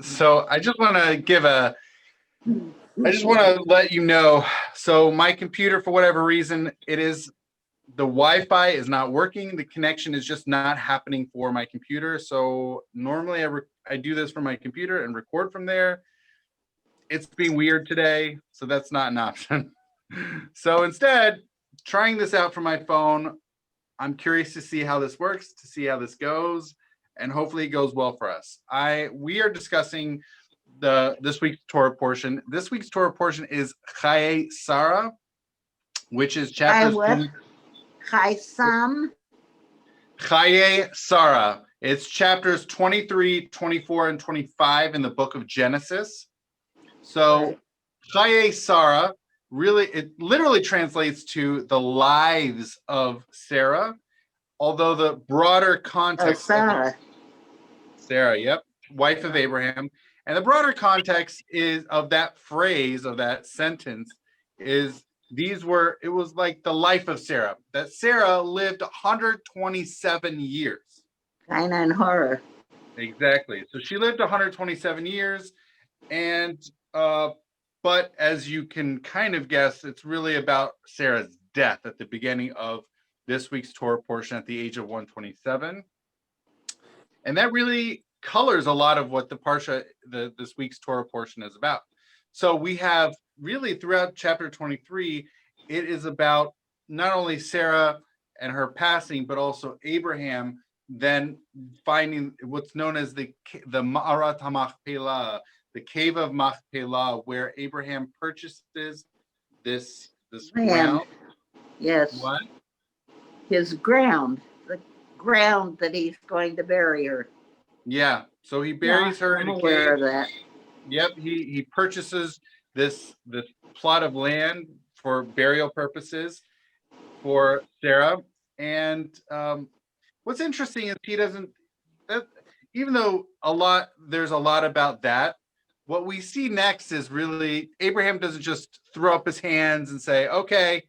So I just want to let you know. So my computer, for whatever reason, the Wi-Fi is not working. The connection is just not happening for my computer. So normally I do this from my computer and record from there. It's being weird today, so that's not an option. So instead, trying this out from my phone, I'm curious to see how this works, to see how this goes, and hopefully it goes well for us. We are discussing the this week's Torah portion. This week's Torah portion is Chayei Sarah, which is Hi, chapters what? 20. Hi, Sam. Chayei Sarah. It's chapters 23, 24, and 25 in the book of Genesis. So Chayei Sarah, it literally translates to the lives of Sarah, although the broader context Sarah, yep, wife of Abraham. And the broader context is of that phrase, of that sentence, is it was like the life of Sarah, that Sarah lived 127 years. Kind of in horror. Exactly. So she lived 127 years, and but as you can kind of guess, it's really about Sarah's death at the beginning of this week's Torah portion at the age of 127. And that really colors a lot of what the Parsha, this week's Torah portion is about. So we have really throughout chapter 23, it is about not only Sarah and her passing, but also Abraham then finding what's known as the Ma'arat HaMachpelah, the cave of Machpelah, where Abraham purchases this ground. Yes. What? His ground, the ground that he's going to bury her. Yeah. So he buries her in a cave. I'm aware of that. Yep. He purchases this plot of land for burial purposes for Sarah. And what's interesting is he doesn't, even though there's a lot about that, what we see next is really Abraham doesn't just throw up his hands and say, okay,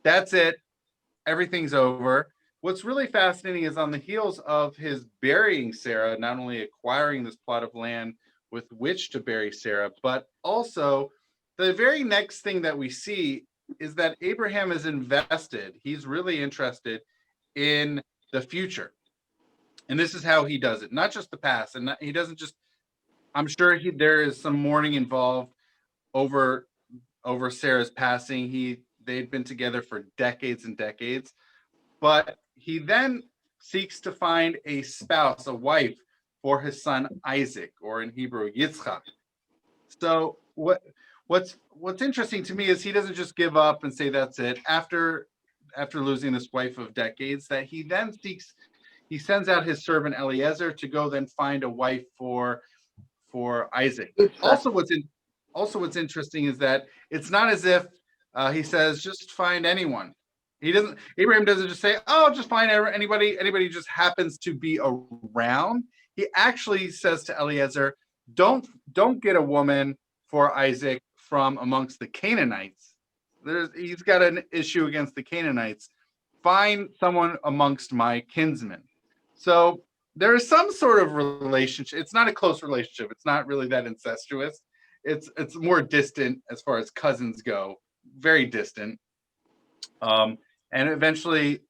that's it, everything's over. What's really fascinating is on the heels of his burying Sarah, not only acquiring this plot of land with which to bury Sarah, but also the very next thing that we see is that Abraham is invested. He's really interested in the future. And this is how he does it, not just the past. And he doesn't just, I'm sure there is some mourning involved over Sarah's passing. They'd been together for decades and decades, but he then seeks to find a spouse, a wife for his son Isaac, or in Hebrew, Yitzchak. So what's interesting to me is he doesn't just give up and say that's it after losing this wife of decades, that he then sends out his servant Eliezer to go then find a wife for Isaac. Also what's interesting is that it's not as if he says just find anyone. Abraham doesn't just say, oh, just find anybody just happens to be around. He actually says to Eliezer, don't get a woman for Isaac from amongst the Canaanites. He's got an issue against the Canaanites. Find someone amongst my kinsmen. So there is some sort of relationship. It's not a close relationship. It's not really that incestuous. It's more distant as far as cousins go, very distant. And eventually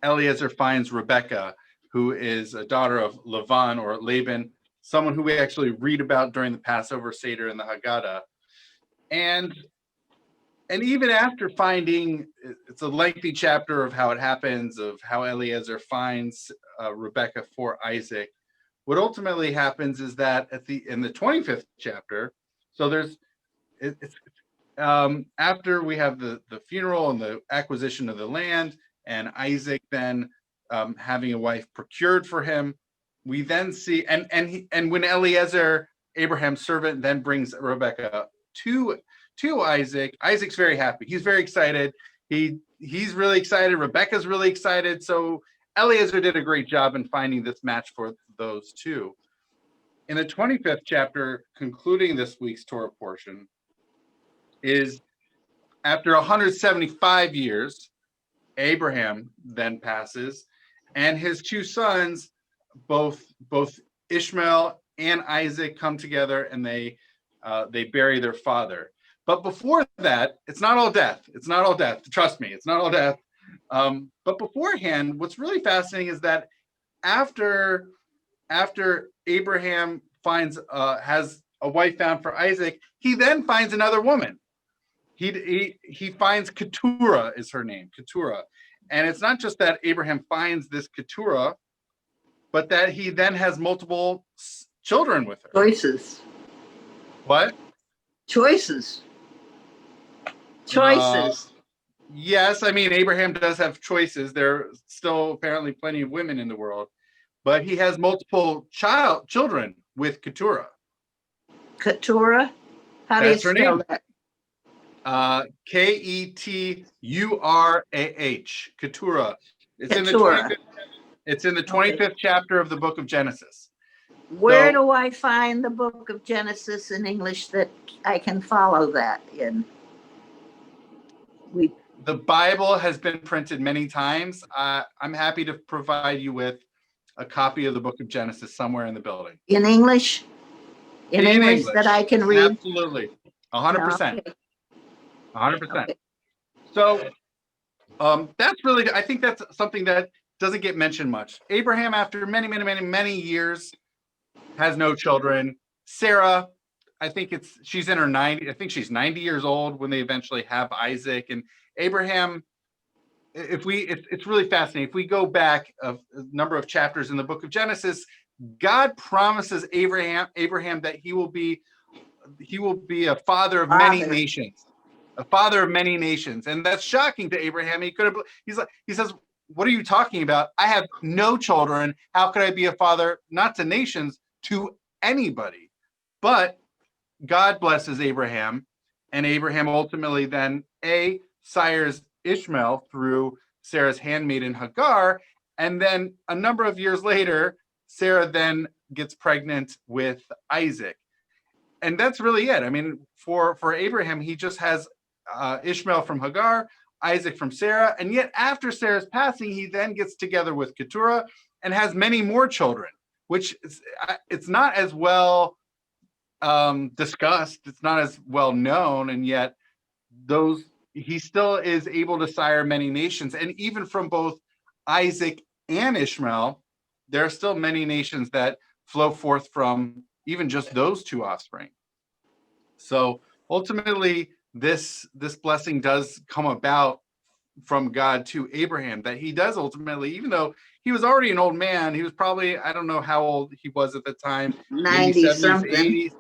Eliezer finds Rebecca, who is a daughter of Lavan or Laban, someone who we actually read about during the Passover Seder in the Haggadah. And even after finding, it's a lengthy chapter of how it happens, of how Eliezer finds Rebecca for Isaac. What ultimately happens is that in the 25th chapter, so after we have the funeral and the acquisition of the land, and Isaac then having a wife procured for him, we then see and when Eliezer, Abraham's servant, then brings Rebecca to Isaac, Isaac's very happy. He's very excited. He's really excited. Rebecca's really excited. So Eliezer did a great job in finding this match for those two. In the 25th chapter, concluding this week's Torah portion, is after 175 years, Abraham then passes, and his two sons, both Ishmael and Isaac come together and they bury their father. But before that, it's not all death. It's not all death. Trust me, it's not all death. But beforehand, what's really fascinating is that after Abraham has a wife found for Isaac, he then finds another woman. He finds Keturah is her name, Keturah, and it's not just that Abraham finds this Keturah, but that he then has multiple children with her. Choices. What? Choices. Yes, I mean Abraham does have choices. There are still apparently plenty of women in the world, but he has multiple children with Keturah. Keturah? How do you spell that? Keturah. Keturah. It's in the 25th chapter of the book of Genesis. Where do I find the book of Genesis in English that I can follow that in? The Bible has been printed many times. I'm happy to provide you with a copy of the book of Genesis somewhere in the building. In English? In English that I can read? Absolutely. 100%. Okay. 100%. Okay. So that's really, I think that's something that doesn't get mentioned much. Abraham, after many years, has no children. Sarah, I think she's in her 90s. I think she's 90 years old when they eventually have Isaac. And Abraham, it's really fascinating. If we go back a number of chapters in the book of Genesis, God promises Abraham that he will be a father of many nations. A father of many nations. And that's shocking to Abraham. He says, what are you talking about? I have no children. How could I be a father, not to nations, to anybody? But God blesses Abraham, and Abraham ultimately then sires Ishmael through Sarah's handmaiden Hagar, and then a number of years later, Sarah then gets pregnant with Isaac. And that's really it. I mean, for Abraham, he just has Ishmael from Hagar, Isaac from Sarah, and yet after Sarah's passing, he then gets together with Keturah and has many more children, which it's not as well discussed, it's not as well known, and yet he still is able to sire many nations. And even from both Isaac and Ishmael, there are still many nations that flow forth from even just those two offspring. So ultimately, this blessing does come about from God to Abraham, that he does ultimately, even though he was already an old man, he was probably, I don't know how old he was at the time, 90 something. 80s.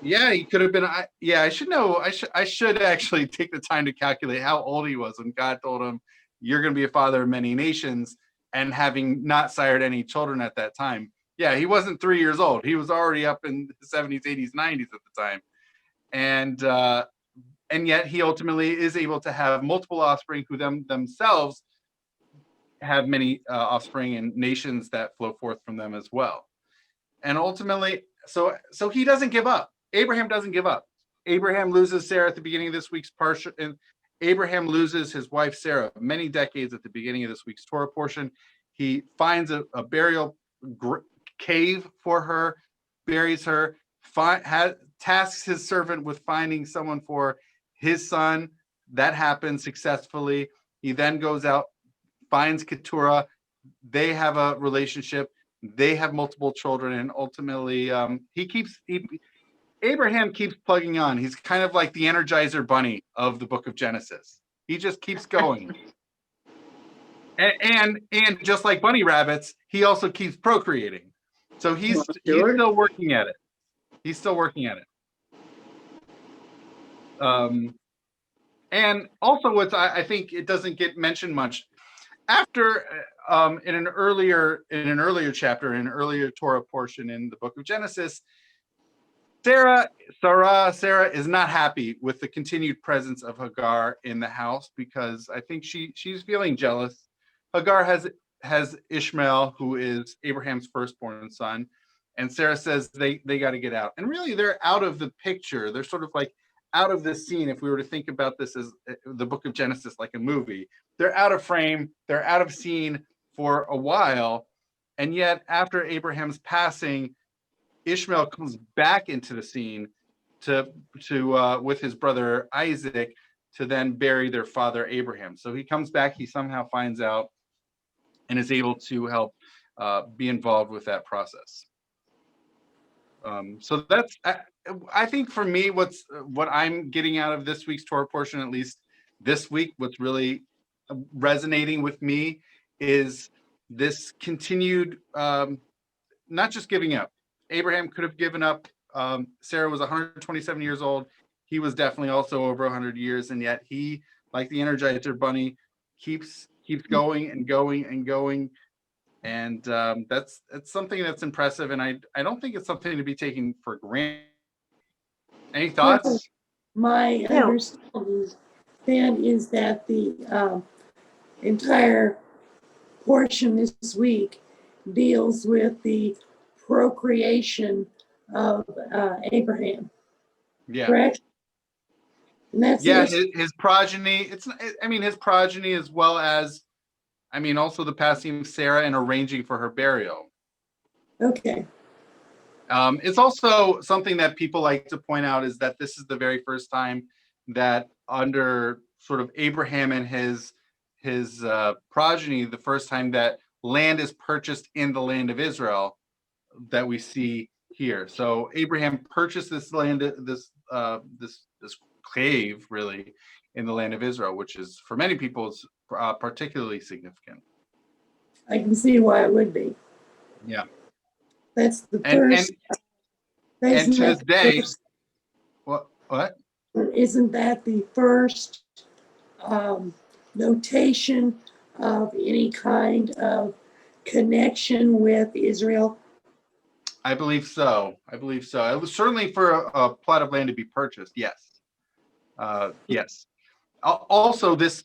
Yeah, he could have been. I should know. I should actually take the time to calculate how old he was when God told him, "You're going to be a father of many nations," and having not sired any children at that time. Yeah, he wasn't 3 years old. He was already up in the 70s, 80s, 90s at the time, and yet he ultimately is able to have multiple offspring who themselves have many offspring and nations that flow forth from them as well. And ultimately, so he doesn't give up. Abraham doesn't give up. Abraham loses Sarah at the beginning of this week's portion, and Abraham loses his wife Sarah many decades at the beginning of this week's Torah portion. He finds a burial cave for her, buries her, tasks his servant with finding someone for his son. That happens successfully. He then goes out, finds Keturah. They have a relationship. They have multiple children, and ultimately Abraham keeps plugging on. He's kind of like the Energizer Bunny of the book of Genesis. He just keeps going. and just like bunny rabbits, he also keeps procreating. So he's still working at it. He's still working at it. And also what I think it doesn't get mentioned much, after in an earlier chapter, in an earlier Torah portion in the book of Genesis, Sarah is not happy with the continued presence of Hagar in the house, because I think she's feeling jealous. Hagar has Ishmael, who is Abraham's firstborn son, and Sarah says they got to get out. And really, they're out of the picture. They're sort of like out of the scene. If we were to think about this as the book of Genesis like a movie, they're out of frame, they're out of scene for a while. And yet after Abraham's passing, Ishmael comes back into the scene to with his brother Isaac to then bury their father Abraham. So he comes back, he somehow finds out and is able to help be involved with that process. So that's I think for me, what I'm getting out of this week's Torah portion, at least this week, what's really resonating with me is this continued, not just giving up. Abraham could have given up. Sarah was 127 years old. He was definitely also over 100 years, and yet he, like the Energizer Bunny, keeps going and going and going. And that's something that's impressive, and I don't think it's something to be taken for granted. Any Well, thoughts? my understanding then is that the entire portion this week deals with the procreation of Abraham, Yeah, correct? And that's yeah. it. His progeny. I mean, his progeny, as well as, I mean, also the passing of Sarah and arranging for her burial. Okay. It's also something that people like to point out is that this is the very first time that under sort of Abraham and his progeny, the first time that land is purchased in the land of Israel that we see here. So Abraham purchased this land, this cave, really, in the land of Israel, which is for many people is particularly significant. I can see why it would be. Yeah, That's the and first. and to this the day, first, what? isn't that the first notation of any kind of connection with Israel? I believe so. I believe so. It was certainly for a plot of land to be purchased. Yes. Yes. Also, this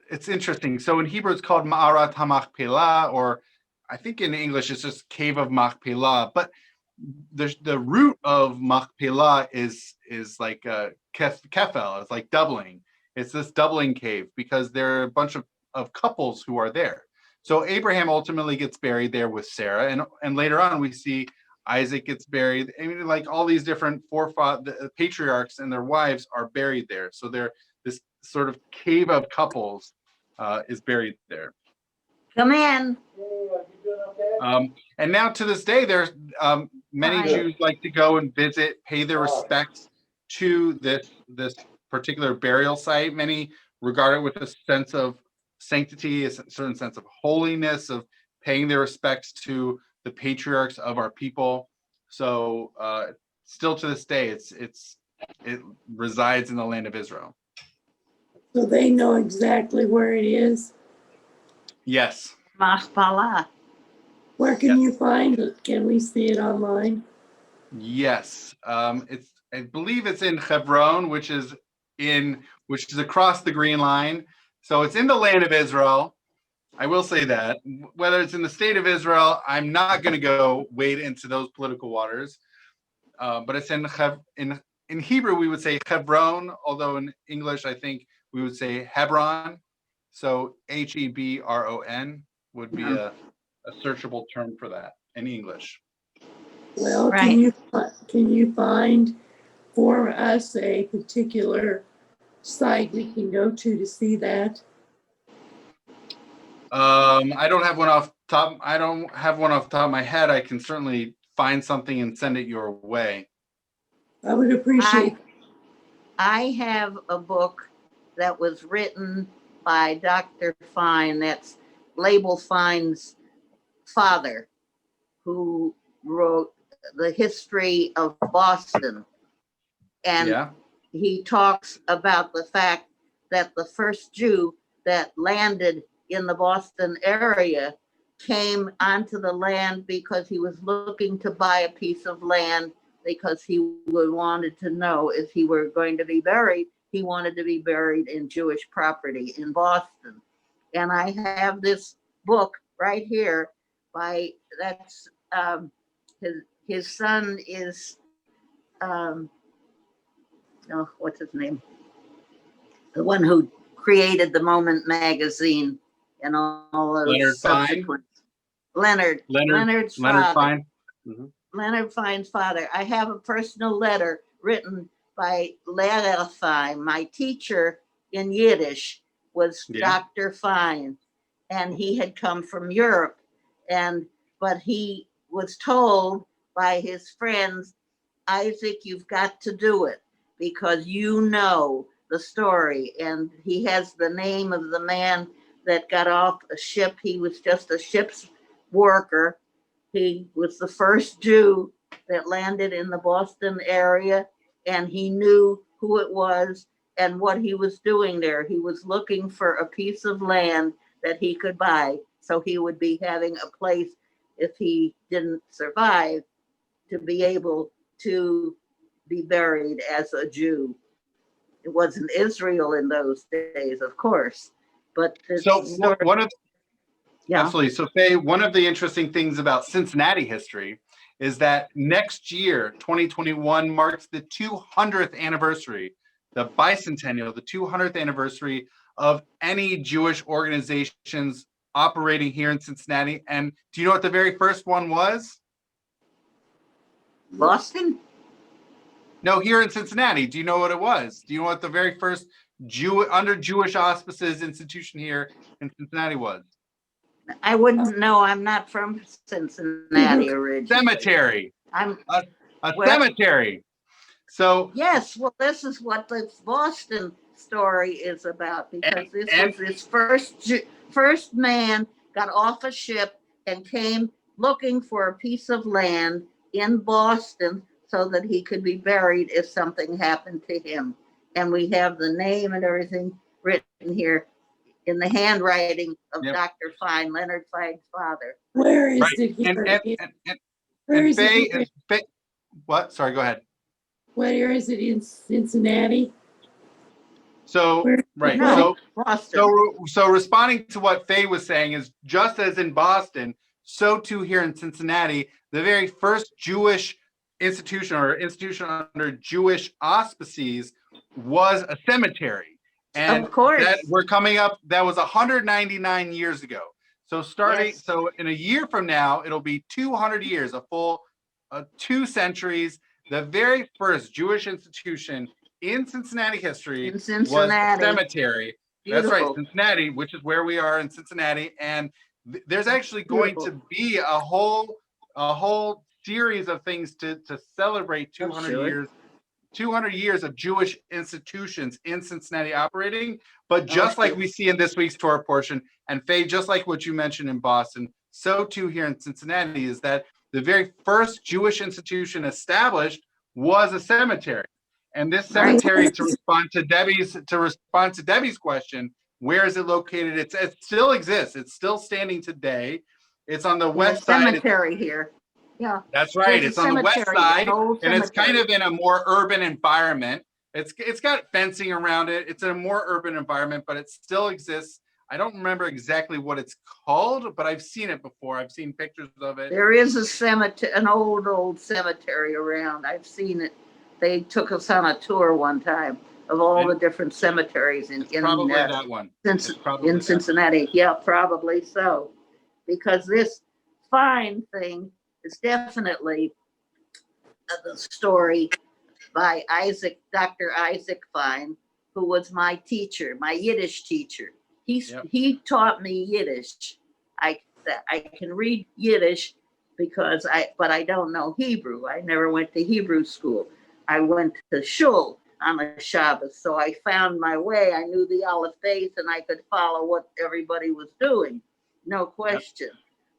it's interesting. So in Hebrew, it's called Ma'arat HaMachpelah, or I think in English it's just Cave of Machpelah. But the root of Machpelah is like kefel. It's like doubling. It's this doubling cave because there are a bunch of couples who are there. So Abraham ultimately gets buried there with Sarah, and later on we see Isaac gets buried. I mean, like all these different the patriarchs and their wives are buried there. So this sort of cave of couples is buried there. Come in. And now to this day, there's many Hi. Jews like to go and visit, pay their respects to this particular burial site. Many regard it with a sense of sanctity, a certain sense of holiness, of paying their respects to the patriarchs of our people. So still to this day, it resides in the land of Israel. So they know exactly where it is. Yes. Machpelah. Where can Yes. you find it? Can we see it online? Yes. I believe it's in Hebron, which is across the Green Line. So it's in the land of Israel. I will say that. Whether it's in the state of Israel, I'm not going to go wade into those political waters. But it's in Hebrew we would say Hebron, although in English I think we would say Hebron. So Hebron would be a searchable term for that in English. Well, Right. can you find for us a particular site we can go to see that? I don't have one off top of my head. I can certainly find something and send it your way. I would appreciate. I have a book that was written by Dr. Fine, that's Label Fine's father, who wrote the history of Boston. And Yeah. he talks about the fact that the first Jew that landed in the Boston area came onto the land because he was looking to buy a piece of land, because he wanted to know if he were going to be buried. He wanted to be buried in Jewish property in Boston. And I have this book right here that's his son is what's his name? The one who created the Moment magazine and all those Leonard Fine? subsequent. Leonard's Leonard father. Fine. Mm-hmm. Leonard Fine's father. I have a personal letter written by Leonard Fine. My teacher in Yiddish was Yeah. Dr. Fine, and he had come from Europe. And but he was told by his friends, Isaac, you've got to do it because you know the story. And he has the name of the man that got off a ship. He was just a ship's worker. He was the first Jew that landed in the Boston area, and he knew who it was and what he was doing there. He was looking for a piece of land that he could buy, so he would be having a place, if he didn't survive, to be able to be buried as a Jew. It wasn't Israel in those days, of course, but this So story, one of yeah. Absolutely. So Faye, one of the interesting things about Cincinnati history is that next year, 2021, marks the 200th anniversary, the bicentennial, the 200th anniversary of any Jewish organizations operating here in Cincinnati. And do you know what the very first one was? Boston? No, here in Cincinnati. Do you know what it was? Do you know what the very first under Jewish auspices institution here in Cincinnati was? I wouldn't know. I'm not from Cincinnati originally. Cemetery. I'm A Well- cemetery. So Yes, well, this is what the Boston story is about, because this And- was his first man got off a ship and came looking for a piece of land in Boston so that he could be buried if something happened to him. And we have the name and everything written here in the handwriting of Yep. Dr. Fine, Leonard Fine's father. Where is right. it here? Where And is it Faye, here? what? Sorry, go ahead. Where is it in Cincinnati? So Where- right. No, Boston. So responding to what Faye was saying is, just as in Boston, so too here in Cincinnati, the very first Jewish institution or institution under Jewish auspices was a cemetery. And Of course. that we're coming up, that was 199 years ago. So Yes. so in a year from now, it'll be 200 years, a full 2 centuries. The very first Jewish institution in Cincinnati history In was Cincinnati. a cemetery. That's right, Beautiful. Cincinnati, which is where we are in Cincinnati. And there's actually going Beautiful. to be a whole series of things to celebrate 200 sure. years 200 years of Jewish institutions in Cincinnati operating. But just like we see in this week's Torah portion, and Faye, just like what you mentioned in Boston, so too here in Cincinnati, is that the very first Jewish institution established was a cemetery. And this Right. cemetery, to respond to Debbie's question, where is it located? It still exists. It's still standing today. It's on the west side. Cemetery here. Yeah. That's right. There's a It's on the west cemetery, side, an old and it's kind cemetery. of in a more urban environment. It's got fencing around it. It's in a more urban environment, but it still exists. I don't remember exactly what it's called, but I've seen it before. I've seen pictures of it. There is a cemetery, an old cemetery around. I've seen it. They took us on a tour one time of all the different cemeteries in Probably that one. It's probably in that. Cincinnati. Yeah, probably so. Because this Fine thing is definitely the story by Dr. Isaac Fine, who was my teacher, my Yiddish teacher. He taught me Yiddish. I can read Yiddish but I don't know Hebrew. I never went to Hebrew school. I went to shul on a Shabbos, so I found my way. I knew the Aleph Beis, and I could follow what everybody was doing, no question.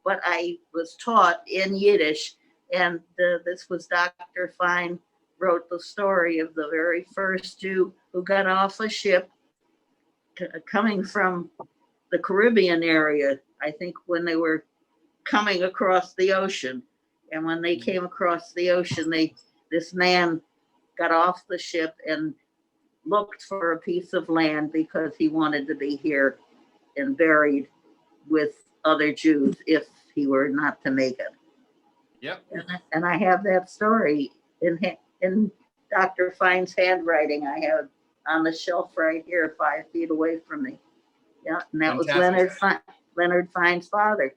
But I was taught in Yiddish, and this was Dr. Fine wrote the story of the very first Jew who got off a ship coming from the Caribbean area, I think, when they were coming across the ocean. And when they came across the ocean, this man got off the ship and looked for a piece of land because he wanted to be here and buried with other Jews if he were not to make it. Yep. And I have that story in Dr. Fine's handwriting. I have on the shelf right here, 5 feet away from me. Yeah, and that Fantastic. was Leonard Fine's father.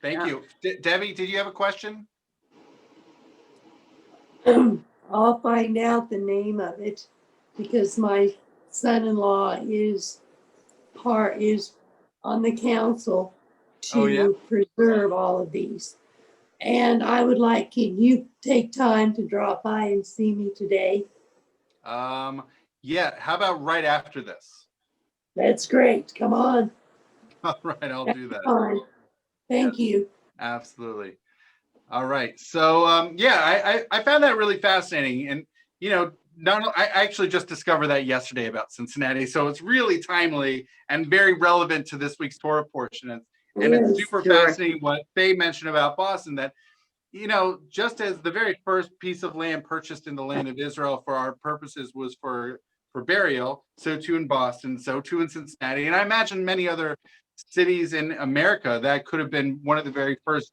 Thank Yeah. you. Debbie, did you have a question? I'll find out the name of it because my son-in-law is on the council Oh, yeah. to preserve all of these. And I would like, can you take time to drop by and see me today? Yeah. How about right after this? That's great. Come on. All right, I'll That's do that. fine. Thank you. Absolutely. All right. So yeah, I found that really fascinating. And I actually just discovered that yesterday about Cincinnati. So it's really timely and very relevant to this week's Torah portion. And it's Yes, super sure. fascinating what Faye mentioned about Boston, that just as the very first piece of land purchased in the land of Israel for our purposes was for burial, so too in Boston, so too in Cincinnati. And I imagine many other cities in America that could have been one of the very first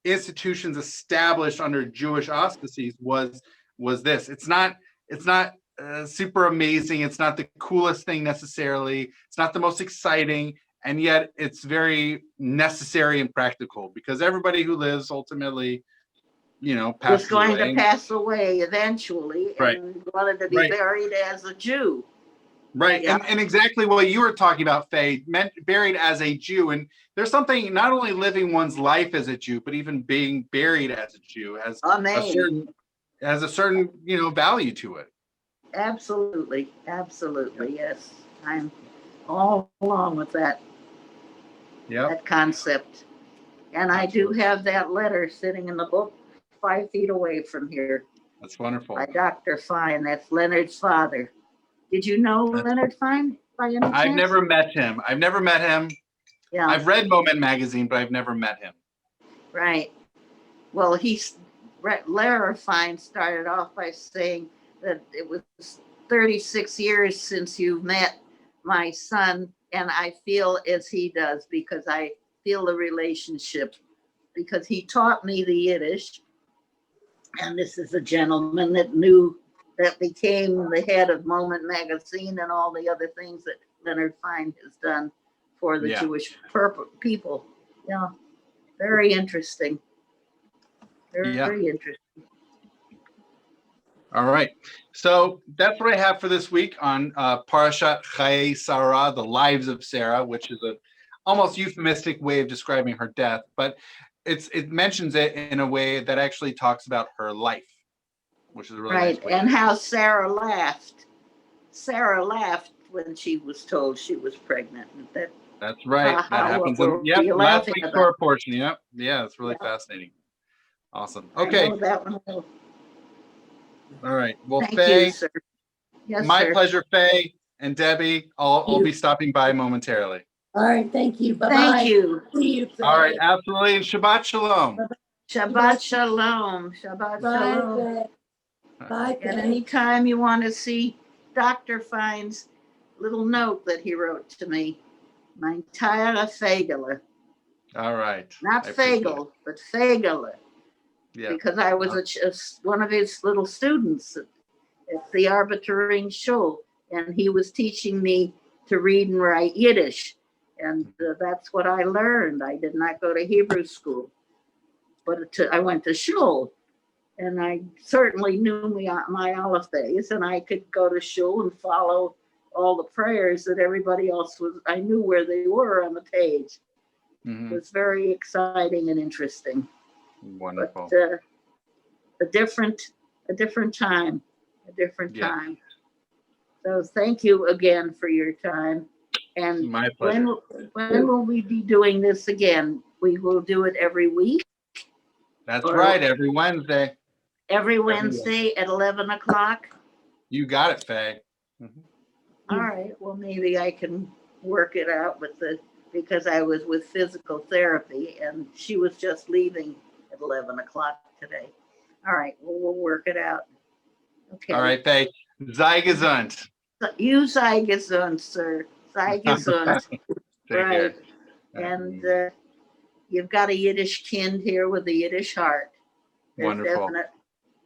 institutions established under Jewish auspices was this. It's not super amazing. It's not the coolest thing necessarily. It's not the most exciting, and yet it's very necessary and practical because everybody who lives ultimately, Was passes going away. to pass away eventually Right, and wanted to be right, buried as a Jew. right. Yeah. And exactly what you were talking about, Faye, meant buried as a Jew. And there's something, not only living one's life as a Jew, but even being buried as a Jew has a Amen. certain value to it. Absolutely. Absolutely. Yes. I'm all along with that Yeah, concept. And I do absolutely. have that letter sitting in the book 5 feet away from here That's wonderful. by Dr. Fine. That's Leonard's father. Did you know That's, Leonard Fine by any I've chance? never met him. Yeah, I've read Moment magazine, but I've never met him. right. Well, Lara Fine started off by saying that it was 36 years since you met my son, and I feel as he does because I feel the relationship because he taught me the Yiddish, and this is a gentleman that became the head of Moment magazine and all the other things that Leonard Fine has done for the Yeah. Jewish people. Yeah, very interesting. Very, Yeah. very interesting. All right. So that's what I have for this week on Parashat Chayei Sarah, the lives of Sarah, which is a almost euphemistic way of describing her death, but it mentions it in a way that actually talks about her life, which is a really Right, nice way. and how Sarah laughed. Sarah laughed when she was told she was pregnant. That's right. That happens what in were you last laughing week's about? Torah portion. Yep. Yeah, it's really Yeah, fascinating. Awesome. I Okay. know that one. Well. All right. Well, Thank you, Faye, sir. Yes, my sir. pleasure, Faye and Debbie. I'll be stopping by momentarily. All right. Thank you. Bye-bye. Thank you. See you. All right, Faye. absolutely. And Shabbat Shalom. Shabbat shalom. Shabbat Bye, shalom. Faye. Bye, And Faye. anytime you want to see Dr. Fine's little note that he wrote to me, mein Teure Fegele. All right. Not I appreciate it. Fagel, but Fegele. Yeah. Because I was one of his little students at the Arbitering Shul, and he was teaching me to read and write Yiddish. And that's what I learned. I did not go to Hebrew school, but I went to shul, and I certainly knew my Aleph days, and I could go to shul and follow all the prayers that everybody else was. I knew where they were on the page. Mhm. It was very exciting and interesting. Wonderful. But a different time, Yeah. time. So thank you again for your time. And My pleasure. when will we be doing this again? We will do it every week. That's Or right. Every Wednesday. every Wednesday at 11 o'clock. You got it, Faye. Mhm. All right. Well, maybe I can work it out because I was with physical therapy and she was just leaving at 11 o'clock today. All right. Well, we'll work it out. Okay. All right, Faye. Sei gesund. You sei gesund, sir. Sei gesund. Take Right. care. And you've got a Yiddish kind here with a Yiddish heart. There's Wonderful.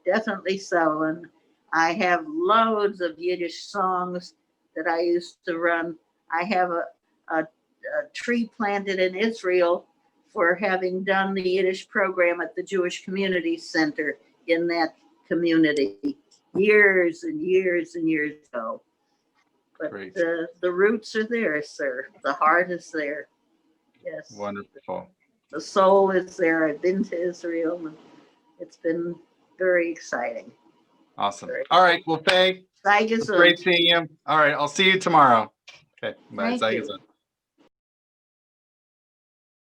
definitely so. And I have loads of Yiddish songs that I used to run. I have a tree planted in Israel for having done the Yiddish program at the Jewish Community Center in that community years and years and years ago. But Great. the roots are there, sir. The heart is there. Yes. Wonderful. The soul is there. I've been to Israel and it's been very exciting. Awesome. Great. All right. Well, thanks. Sei It's gesund. great seeing you. All right. I'll see you tomorrow. Okay. Bye. Thank Sei you. gesund.